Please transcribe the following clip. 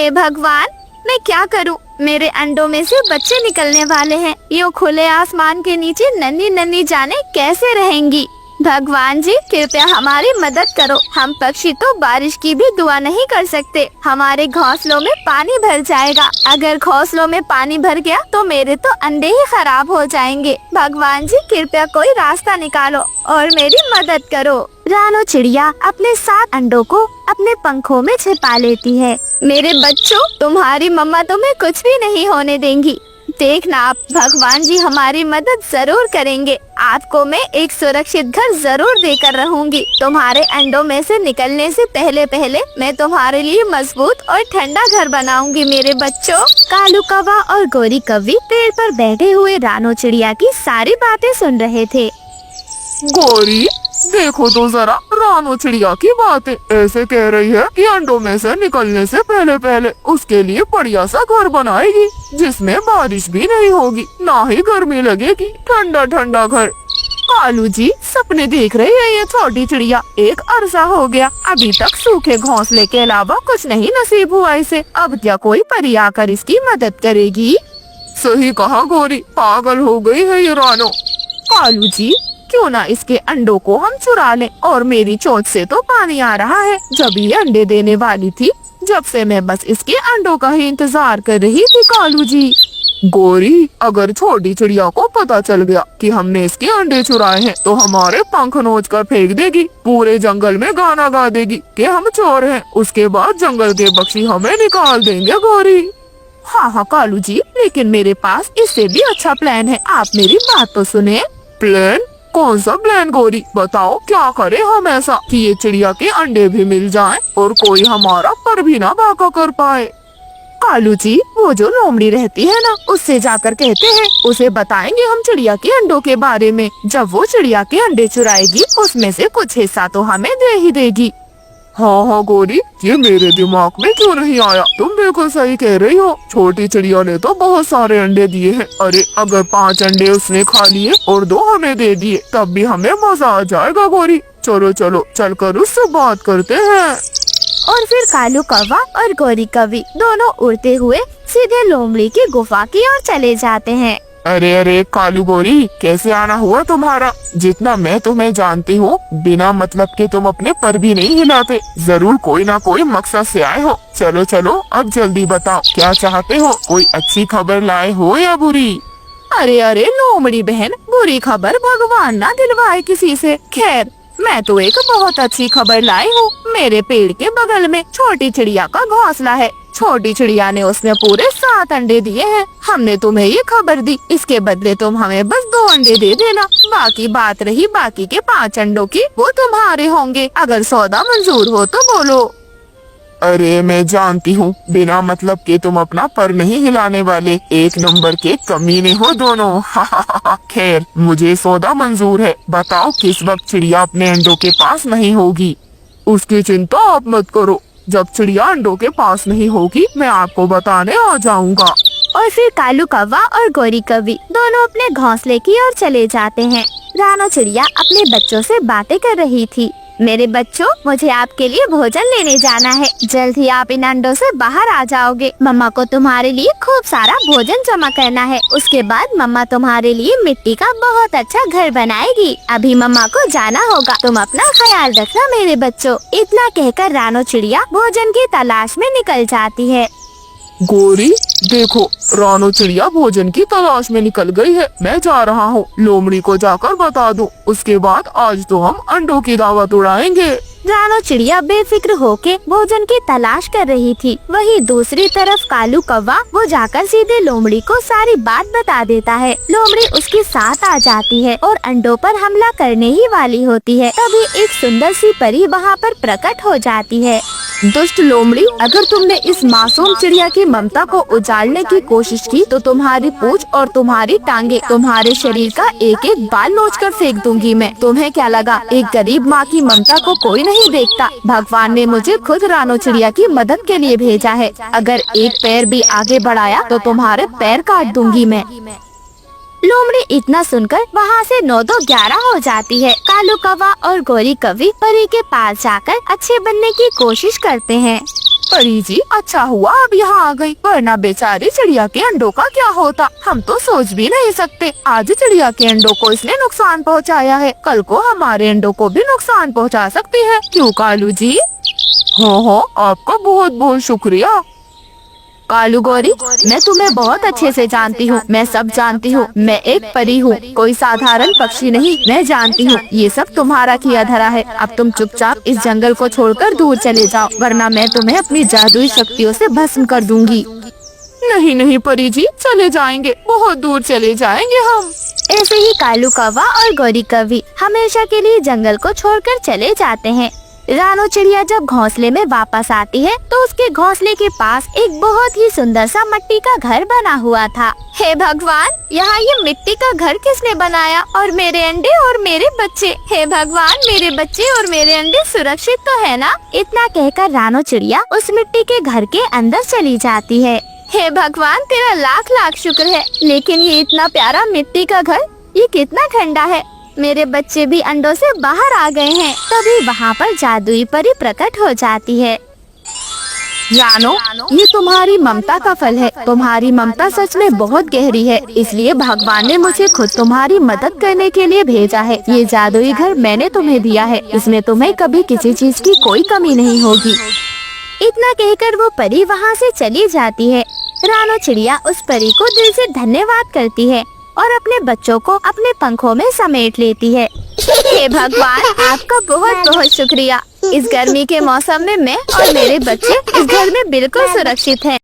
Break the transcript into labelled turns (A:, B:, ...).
A: हे भगवान, मैं क्या करूं? मेरे अंडों में से बच्चे निकलने वाले हैं। यूं खुले आसमान के नीचे नन्ही नन्ही जाने कैसे रहेंगी? भगवान जी कृपया हमारी मदद करो। हम पक्षी तो बारिश की भी दुआ नहीं कर सकते। हमारे घोंसलों में पानी भर जाएगा। अगर घोंसलों में पानी भर गया तो मेरे तो अंडे ही खराब हो जाएंगे। भगवान जी कृपया कोई रास्ता निकालो और मेरी मदद करो। रानो चिड़िया अपने 7 अंडों को अपने पंखों में छिपा लेती है। मेरे बच्चों, तुम्हारी मम्मा तुम्हें कुछ भी नहीं होने देंगी। देखना आप, भगवान जी हमारी मदद जरूर करेंगे। आपको मैं एक सुरक्षित घर जरूर देकर रहूंगी। तुम्हारे अंडों में से निकलने से पहले पहले मैं तुम्हारे लिए मजबूत और ठंडा घर बनाऊंगी मेरे बच्चों। कालू कौवा और गोरी कौवी पेड़ पर बैठे हुए रानो चिड़िया की सारी बातें सुन रहे थे।
B: गोरी, देखो तो जरा, रानो चिड़िया की बातें ऐसे कह रही है कि अंडों में से निकलने से पहले पहले उसके लिए बढ़िया सा घर बनाएगी जिसमें बारिश भी नहीं होगी, ना ही गर्मी लगेगी, ठंडा ठंडा घर। कालू जी सपने देख रही है ये छोटी चिड़िया। एक अरसा हो गया, अभी तक सूखे घोंसले के अलावा कुछ नहीं नसीब हुआ इसे। अब क्या कोई परी आकर इसकी मदद करेगी? सही कहा गोरी, पागल हो गई है ये रानो।
A: कालू जी क्यों ना इसके अंडों को हम चुरा लें? और मेरी चोंच से तो पानी आ रहा है। जब ये अंडे देने वाली थी, जब से मैं बस इसके अंडों का ही इंतजार कर रही थी। कालू जी,
B: गोरी, अगर छोटी चिड़िया को पता चल गया कि हमने इसके अंडे चुराए हैं तो हमारे पंख नोच कर फेंक देगी, पूरे जंगल में गाना गा देगी कि हम चोर हैं। उसके बाद जंगल के पक्षी हमें निकाल देंगे गोरी।
A: हाँ हाँ कालू जी, लेकिन मेरे पास इससे भी अच्छा प्लान है। आप मेरी बात तो सुने।
B: प्लान? कौन सा प्लान गोरी? बताओ, क्या करें हम ऐसा कि ये चिड़िया के अंडे भी मिल जाएं और कोई हमारा पर भी ना भागा कर पाए?
A: कालू जी, वो जो लोमड़ी रहती है ना, उससे जाकर कहते हैं, उसे बताएंगे हम चिड़िया के अंडों के बारे में। जब वो चिड़िया के अंडे चुराएगी उसमें से कुछ हिस्सा तो हमें दे ही देगी।
B: हाँ हाँ गोरी, ये मेरे दिमाग में क्यों नहीं आया? तुम बिल्कुल सही कह रही हो। छोटी चिड़िया ने तो बहुत सारे अंडे दिए हैं। अरे अगर 5 अंडे उसने खा लिए और 2 हमें दे दिए तब भी हमें मजा आ जाएगा गोरी। चलो चलो चलकर उससे बात करते हैं।
A: और फिर कालू कौवा और गोरी कौवी दोनों उड़ते हुए सीधे लोमड़ी की गुफा की ओर चले जाते हैं।
B: अरे अरे कालू गोरी, कैसे आना हुआ तुम्हारा? जितना मैं तुम्हें जानती हूँ, बिना मतलब के तुम अपने पर भी नहीं हिलाते। जरूर कोई ना कोई मकसद से आए हो। चलो चलो अब जल्दी बताओ, क्या चाहते हो? कोई अच्छी खबर लाए हो या बुरी?
A: अरे अरे लोमड़ी बहन, बुरी खबर भगवान ना दिलवाए किसी से। खैर, मैं तो एक बहुत अच्छी खबर लाई हूँ। मेरे पेड़ के बगल में छोटी चिड़िया का घोंसला है। छोटी चिड़िया ने उसमें पूरे 7 अंडे दिए हैं। हमने तुम्हें ये खबर दी, इसके बदले तुम हमें बस 2 अंडे दे देना। बाकी बात रही बाकी के 5 अंडों की, वो तुम्हारे होंगे। अगर सौदा मंजूर हो तो बोलो।
B: अरे मैं जानती हूँ, बिना मतलब के तुम अपना पर नहीं हिलाने वाले। 1 नंबर के कमीने हो दोनों। खैर, मुझे सौदा मंजूर है। बताओ किस वक्त चिड़िया अपने अंडों के पास नहीं होगी? उसकी चिंता आप मत करो। जब चिड़िया अंडों के पास नहीं होगी मैं आपको बताने आ जाऊंगा।
A: और फिर कालू कौवा और गोरी कौवी दोनों अपने घोंसले की ओर चले जाते हैं। रानो चिड़िया अपने बच्चों से बातें कर रही थी। मेरे बच्चों, मुझे आपके लिए भोजन लेने जाना है। जल्द ही आप इन अंडों से बाहर आ जाओगे। मम्मा को तुम्हारे लिए खूब सारा भोजन जमा करना है। उसके बाद मम्मा तुम्हारे लिए मिट्टी का बहुत अच्छा घर बनाएगी। अभी मम्मा को जाना होगा। तुम अपना ख्याल रखना मेरे बच्चों। इतना कहकर रानो चिड़िया भोजन की तलाश में निकल जाती है।
B: गोरी देखो, रानो चिड़िया भोजन की तलाश में निकल गई है। मैं जा रहा हूँ, लोमड़ी को जाकर बता दूँ। उसके बाद आज तो हम अंडों की दावत उड़ाएंगे।
A: रानो चिड़िया बेफिक्र होके भोजन की तलाश कर रही थी। वहीं दूसरी तरफ कालू कौवा, वो जाकर सीधे लोमड़ी को सारी बात बता देता है। लोमड़ी उसके साथ आ जाती है और अंडों पर हमला करने ही वाली होती है। तभी एक सुंदर सी परी वहाँ पर प्रकट हो जाती है।
C: दुष्ट लोमड़ी, अगर तुमने इस मासूम चिड़िया की ममता को उजाड़ने की कोशिश की तो तुम्हारी पूंछ और तुम्हारी टांगे, तुम्हारे शरीर का एक एक बाल नोच कर फेंक दूंगी मैं। तुम्हें क्या लगा एक गरीब माँ की ममता को कोई नहीं देखता? भगवान ने मुझे खुद रानो चिड़िया की मदद के लिए भेजा है। अगर एक पैर भी आगे बढ़ाया तो तुम्हारे पैर काट दूंगी मैं।
A: लोमड़ी इतना सुनकर वहाँ से 9-2-11 हो जाती है। कालू कौवा और गोरी कौवी परी के पास जाकर अच्छे बनने की कोशिश करते हैं।
C: परी जी, अच्छा हुआ अब यहाँ आ गई, वरना बेचारी चिड़िया के अंडों का क्या होता, हम तो सोच भी नहीं सकते। आज चिड़िया के अंडों को इसने नुकसान पहुँचाया है, कल को हमारे अंडों को भी नुकसान पहुँचा सकती है, क्यों कालू जी?
B: हाँ, आपका बहुत बहुत शुक्रिया।
C: कालू गौरी, मैं तुम्हें बहुत अच्छे से जानती हूँ, मैं सब जानती हूँ, मैं एक परी हूँ, कोई साधारण पक्षी नहीं, मैं जानती हूँ ये सब तुम्हारा किया धरा है। अब तुम चुपचाप इस जंगल को छोड़कर दूर चले जाओ, वरना मैं तुम्हें अपनी जादुई शक्तियों से भस्म कर दूंगी।
B: नहीं नहीं परी जी, चले जाएंगे, बहुत दूर चले जाएंगे हम।
A: ऐसे ही कालू कौवा और गौरी कौवी हमेशा के लिए जंगल को छोड़कर चले जाते हैं। रानो चिड़िया जब घोंसले में वापस आती है तो उसके घोंसले के पास एक बहुत ही सुंदर सा मिट्टी का घर बना हुआ था। हे भगवान, यहाँ ये मिट्टी का घर किसने बनाया? और मेरे अंडे और मेरे बच्चे, हे भगवान, मेरे बच्चे और मेरे अंडे सुरक्षित तो है ना? इतना कहकर रानो चिड़िया उस मिट्टी के घर के अंदर चली जाती है। हे भगवान, तेरा लाख लाख शुक्र है, लेकिन ये इतना प्यारा मिट्टी का घर, ये कितना ठंडा है। मेरे बच्चे भी अंडों से बाहर आ गए हैं। तभी वहाँ पर जादुई परी प्रकट हो जाती है।
C: रानो, ये तुम्हारी ममता का फल है, तुम्हारी ममता सच में बहुत गहरी है, इसलिए भगवान ने मुझे खुद तुम्हारी मदद करने के लिए भेजा है। ये जादुई घर मैंने तुम्हें दिया है, इसमें तुम्हें कभी किसी चीज की कोई कमी नहीं होगी।
A: इतना कहकर वो परी वहाँ से चली जाती है। रानो चिड़िया उस परी को दिल से धन्यवाद करती है और अपने बच्चों को अपने पंखों में समेट लेती है। हे भगवान, आपका बहुत बहुत शुक्रिया। इस गर्मी के मौसम में मैं और मेरे बच्चे इस घर में बिल्कुल सुरक्षित हैं।